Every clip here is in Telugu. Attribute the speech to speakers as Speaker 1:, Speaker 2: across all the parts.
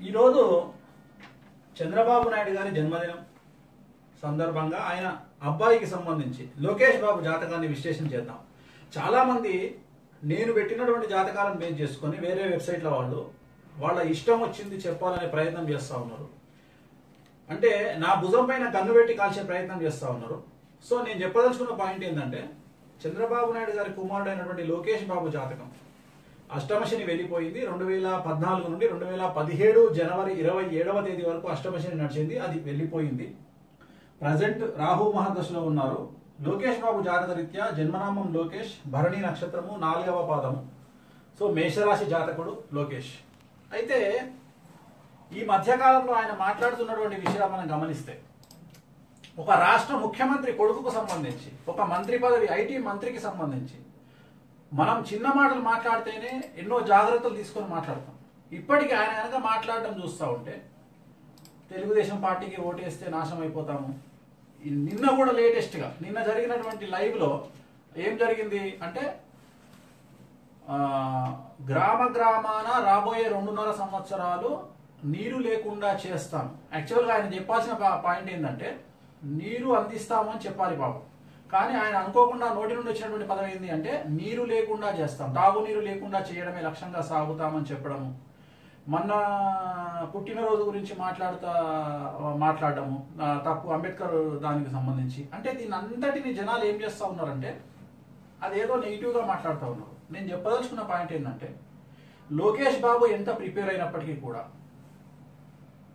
Speaker 1: ఈరోజు చంద్రబాబు నాయుడు గారి జన్మదినం సందర్భంగా ఆయన అబ్బాయికి సంబంధించి లోకేష్ బాబు జాతకాన్ని విశ్లేషణ చేద్దాం. చాలా మంది నేను పెట్టినటువంటి జాతకాలను బేస్ చేసుకొని వేరే వెబ్సైట్ల వాళ్ళు వాళ్ళ ఇష్టం వచ్చింది చెప్పాలనే ప్రయత్నం చేస్తూ ఉన్నారు. అంటే నా భుజం పైన కన్ను పెట్టి కాల్చే ప్రయత్నం చేస్తూ ఉన్నారు. సో నేను చెప్పదలుచుకున్న పాయింట్ ఏంటంటే, చంద్రబాబు నాయుడు గారి కుమారుడు అయినటువంటి లోకేష్ బాబు జాతకం అష్టమశని వెళ్ళిపోయింది. 2014 నుండి 2017 జనవరి 27వ తేదీ వరకు అష్టమశని నడిచింది, అది వెళ్ళిపోయింది. ప్రజెంట్ రాహు మహాదశలో ఉన్నారు. లోకేష్ బాబు జాతక రీత్యా జన్మనామం లోకేష్, భరణి నక్షత్రము, 4వ పాదము. సో మేషరాశి జాతకుడు లోకేష్. అయితే ఈ మధ్యకాలంలో ఆయన మాట్లాడుతున్నటువంటి విషయాలు మనం గమనిస్తే, ఒక రాష్ట్ర ముఖ్యమంత్రి కొడుకుకు సంబంధించి, ఒక మంత్రి పదవి ఐటీ మంత్రికి సంబంధించి మనం చిన్న మాటలు మాట్లాడితేనే ఎన్నో జాగ్రత్తలు తీసుకొని మాట్లాడతాం. ఇప్పటికీ ఆయన కనుక మాట్లాడడం చూస్తూ ఉంటే తెలుగుదేశం పార్టీకి ఓటేస్తే నాశనం అయిపోతాము. నిన్న కూడా లేటెస్ట్గా నిన్న జరిగినటువంటి లైవ్లో ఏం జరిగింది అంటే, గ్రామాన రాబోయే 2.5 సంవత్సరాలు నీరు లేకుండా చేస్తాం. యాక్చువల్గా ఆయన చెప్పాల్సిన పాయింట్ ఏంటంటే, నీరు అందిస్తాము అని చెప్పాలి పాపం. కానీ ఆయన అనుకోకుండా నోటి నుండి వచ్చినటువంటి పదం ఏంటి అంటే, నీరు లేకుండా చేస్తాం, తాగునీరు లేకుండా చేయడమే లక్ష్యంగా సాగుతామని చెప్పడము. మొన్న పుట్టినరోజు గురించి మాట్లాడడము తప్పు, అంబేద్కర్ దానికి సంబంధించి. అంటే దీని అంతటిని జనాలు ఏం చేస్తూ ఉన్నారంటే, అదేదో నెగిటివ్గా మాట్లాడుతూ ఉన్నారు. నేను చెప్పదలుచుకున్న పాయింట్ ఏంటంటే, లోకేష్ బాబు ఎంత ప్రిపేర్ అయినప్పటికీ కూడా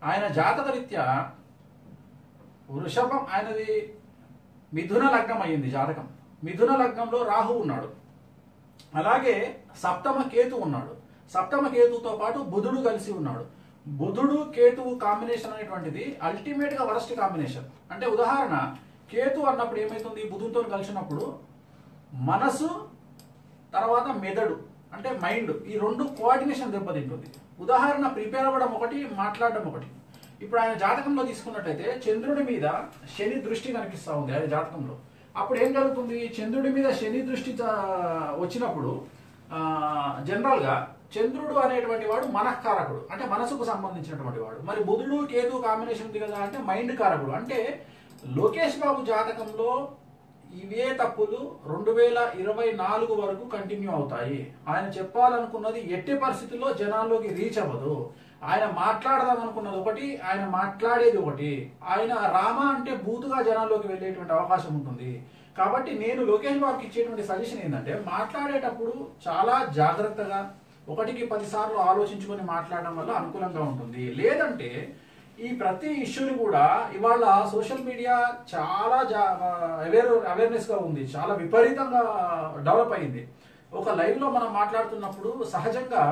Speaker 1: ఆయన జాతక రీత్యా వృషభం, ఆయనది మిథున లగ్నం అయ్యింది జాతకం. మిథున లగ్నంలో రాహు ఉన్నాడు, అలాగే సప్తమ కేతు ఉన్నాడు. సప్తమ కేతుతో పాటు బుధుడు కలిసి ఉన్నాడు. బుధుడు కేతువు కాంబినేషన్ అనేటువంటిది అల్టిమేట్ గా వరస్ట్ కాంబినేషన్. అంటే ఉదాహరణ, కేతు అన్నప్పుడు ఏమైతుంది, బుధుడితో కలిసినప్పుడు మనసు తర్వాత మెదడు అంటే మైండ్, ఈ రెండు కోఆర్డినేషన్ దెబ్బతింటుంది. ఉదాహరణ, ప్రిపేర్ అవ్వడం ఒకటి, మాట్లాడడం ఒకటి. ఇప్పుడు ఆయన జాతకంలో తీసుకున్నట్టయితే చంద్రుడి మీద శని దృష్టి కనిపిస్తూ ఉంది ఆయన జాతకంలో. అప్పుడు ఏం జరుగుతుంది, చంద్రుడి మీద శని దృష్టి వచ్చినప్పుడు జనరల్గా చంద్రుడు అనేటువంటి వాడు మనఃకారకుడు, అంటే మనసుకు సంబంధించినటువంటి వాడు. మరి బుధుడు కేతు కాంబినేషన్ ఉంది కదా, అంటే మైండ్ కారకుడు. అంటే లోకేష్ బాబు జాతకంలో ఇవే తప్పులు 2024 వరకు కంటిన్యూ అవుతాయి. ఆయన చెప్పాలనుకున్నది ఎట్టి పరిస్థితుల్లో జనాల్లోకి రీచ్ అవ్వదు. ఆయన మాట్లాడదాం అనుకున్నది ఒకటి, ఆయన మాట్లాడేది ఒకటి. ఆయన రామ అంటే బూతుగా జనాల్లోకి వెళ్ళేటువంటి అవకాశం ఉంటుంది. కాబట్టి నేను లోకేష్ బాబుకి ఇచ్చేటువంటి సజెషన్ ఏంటంటే, మాట్లాడేటప్పుడు చాలా జాగ్రత్తగా 1కి 10 సార్లు ఆలోచించుకొని మాట్లాడడం వల్ల అనుకూలంగా ఉంటుంది. లేదంటే ఈ ప్రతి ఇష్యూని కూడా ఇవాళ సోషల్ మీడియా చాలా అవేర్నెస్ గా ఉంది, చాలా విపరీతంగా డెవలప్ అయింది. ఒక లైవ్ లో మనం మాట్లాడుతున్నప్పుడు సహజంగా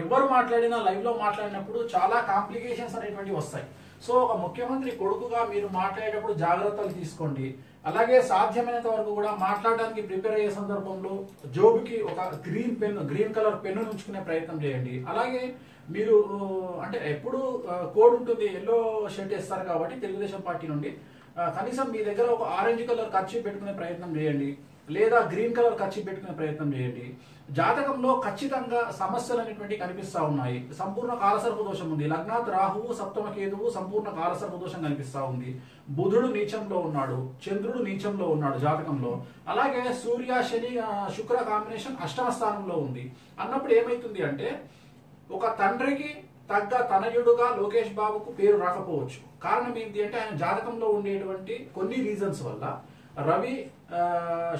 Speaker 1: ఎవరు మాట్లాడినా లైవ్ లో మాట్లాడినప్పుడు చాలా కాంప్లికేషన్స్ అనేటువంటివి వస్తాయి. సో ఒక ముఖ్యమంత్రి కొడుకుగా మీరు మాట్లాడేటప్పుడు జాగ్రత్తలు తీసుకోండి. అలాగే సాధ్యమైనంత వరకు కూడా మాట్లాడడానికి ప్రిపేర్ అయ్యే సందర్భంలో జోబుకి ఒక గ్రీన్ కలర్ పెన్ను ఉంచుకునే ప్రయత్నం చేయండి. అలాగే మీరు అంటే ఎప్పుడు కోడ్ ఉంటుంది, ఎల్లో షర్ట్ వేస్తారు కాబట్టి తెలుగుదేశం పార్టీ నుండి, కనీసం మీ దగ్గర ఒక ఆరెంజ్ కలర్ కర్చీఫ్ పెట్టుకునే ప్రయత్నం చేయండి, లేదా గ్రీన్ కలర్ కర్చీఫ్ పెట్టుకునే ప్రయత్నం చేయండి. జాతకంలో ఖచ్చితంగా సమస్యలు అనేటువంటి కనిపిస్తా ఉన్నాయి. సంపూర్ణ కాలసర్ప దోషం ఉంది. లగ్నాత్ రాహువు, సప్తమ కేతువు, సంపూర్ణ కాలసర్ప దోషం కనిపిస్తా ఉంది. బుధుడు నీచంలో ఉన్నాడు, చంద్రుడు నీచంలో ఉన్నాడు జాతకంలో. అలాగే సూర్య శని శుక్ర కాంబినేషన్ అష్టమ స్థానంలో ఉంది. అన్నప్పుడు ఏమైతుంది అంటే, ఒక తండ్రికి తగ్గ తనయుడుగా లోకేష్ బాబుకు పేరు రాకపోవచ్చు. కారణం ఏంటి అంటే, ఆయన జాతకంలో ఉండేటువంటి కొన్ని రీజన్స్ వల్ల రవి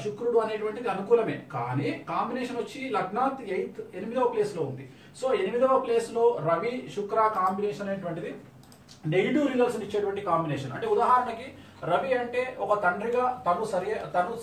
Speaker 1: శుక్రుడు అనేటువంటిది అనుకూలమే, కానీ కాంబినేషన్ వచ్చి లగ్నాత్ 8వ ప్లేస్ లో ఉంది. సో 8వ ప్లేస్ లో రవి శుక్ర కాంబినేషన్ అనేటువంటిది నెగిటివ్ రిజల్ట్స్ ఇచ్చేటువంటి కాంబినేషన్. అంటే ఉదాహరణకి రవి అంటే ఒక తండ్రిగా తను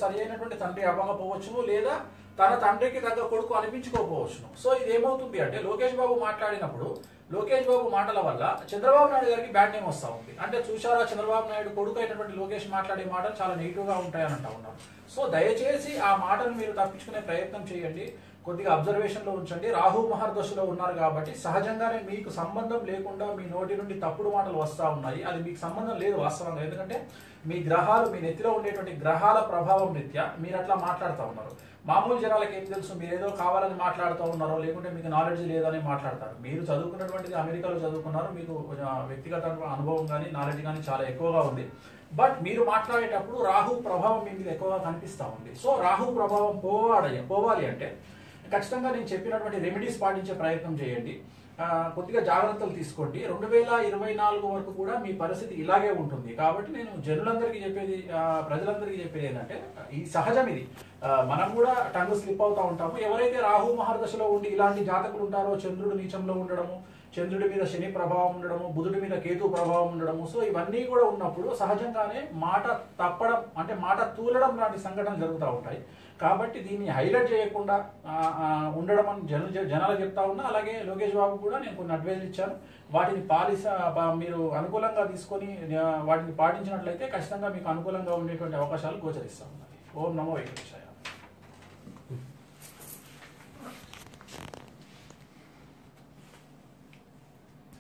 Speaker 1: సరి అయినటువంటి తండ్రి అవ్వకపోవచ్చును, లేదా తన తండ్రికి తగ్గ కొడుకు అనిపించుకోకపోవచ్చును. సో ఇది ఏమవుతుంది అంటే, లోకేష్ బాబు మాట్లాడినప్పుడు లోకేష్ బాబు మాటల వల్ల చంద్రబాబు నాయుడు గారికి బ్యాడ్ నేమ్ వస్తూ ఉంది. అంటే చూశారా, చంద్రబాబు నాయుడు కొడుకు అయినటువంటి లోకేష్ మాట్లాడే మాటలు చాలా నెగిటివ్ గా ఉంటాయని అంటా ఉన్నారు. సో దయచేసి ఆ మాటను మీరు తప్పించుకునే ప్రయత్నం చేయండి. కొద్దిగా అబ్జర్వేషన్లో ఉంచండి. రాహు మహర్దశలో ఉన్నారు కాబట్టి సహజంగానే మీకు సంబంధం లేకుండా మీ నోటి నుండి తప్పుడు మాటలు వస్తూ ఉన్నాయి. అది మీకు సంబంధం లేదు వాస్తవంగా. ఎందుకంటే మీ గ్రహాలు, మీ నెత్తిలో ఉండేటువంటి గ్రహాల ప్రభావం రీత్యా మీరు అట్లా మాట్లాడుతూ ఉన్నారు. మామూలు జనాలకు ఏం తెలుసు, మీరు ఏదో కావాలని మాట్లాడుతూ ఉన్నారో, లేకుంటే మీకు నాలెడ్జ్ లేదని మాట్లాడతారు. మీరు చదువుకున్నటువంటిది అమెరికాలో చదువుకున్నారు, మీకు వ్యక్తిగత అనుభవం కానీ నాలెడ్జ్ కానీ చాలా ఎక్కువగా ఉంది. బట్ మీరు మాట్లాడేటప్పుడు రాహు ప్రభావం మీ మీద ఎక్కువగా కనిపిస్తూ ఉంది. సో రాహు ప్రభావం పోవాలి అంటే ఖచ్చితంగా నేను చెప్పినటువంటి రెమెడీస్ పాటించే ప్రయత్నం చేయండి. కొద్దిగా జాగ్రత్తలు తీసుకోండి. 2024 వరకు కూడా మీ పరిస్థితి ఇలాగే ఉంటుంది. కాబట్టి నేను జనులందరికీ చెప్పేది, ప్రజలందరికీ చెప్పేది ఏంటంటే, ఈ సహజం ఇది. మనం కూడా టంగ్ స్లిప్ అవుతూ ఉంటాము. ఎవరైతే రాహు మహర్దశలో ఉండి ఇలాంటి జాతకులు ఉంటారో, చంద్రుడు నీచంలో ఉండడము, చంద్రుడి మీద శని ప్రభావం ఉండడము, బుధుడి మీద కేతు ప్రభావం ఉండడము, సో ఇవన్నీ కూడా ఉన్నప్పుడు సహజంగానే మాట తప్పడం, అంటే మాట తూలడం లాంటి సంఘటనలు జరుగుతూ ఉంటాయి. కాబట్టి దీన్ని హైలైట్ చేయకుండా ఉండడం అని జనాలు చెప్తా ఉన్నా. అలాగే లోకేష్ బాబు కూడా నేను కొన్ని అడ్వైజులు ఇచ్చాను. వాటిని మీరు అనుకూలంగా తీసుకొని వాటిని పాటించినట్లయితే ఖచ్చితంగా మీకు అనుకూలంగా ఉండేటువంటి అవకాశాలు గోచరిస్తూ ఉన్నాయి. ఓం నమో వెంకటేశాయ.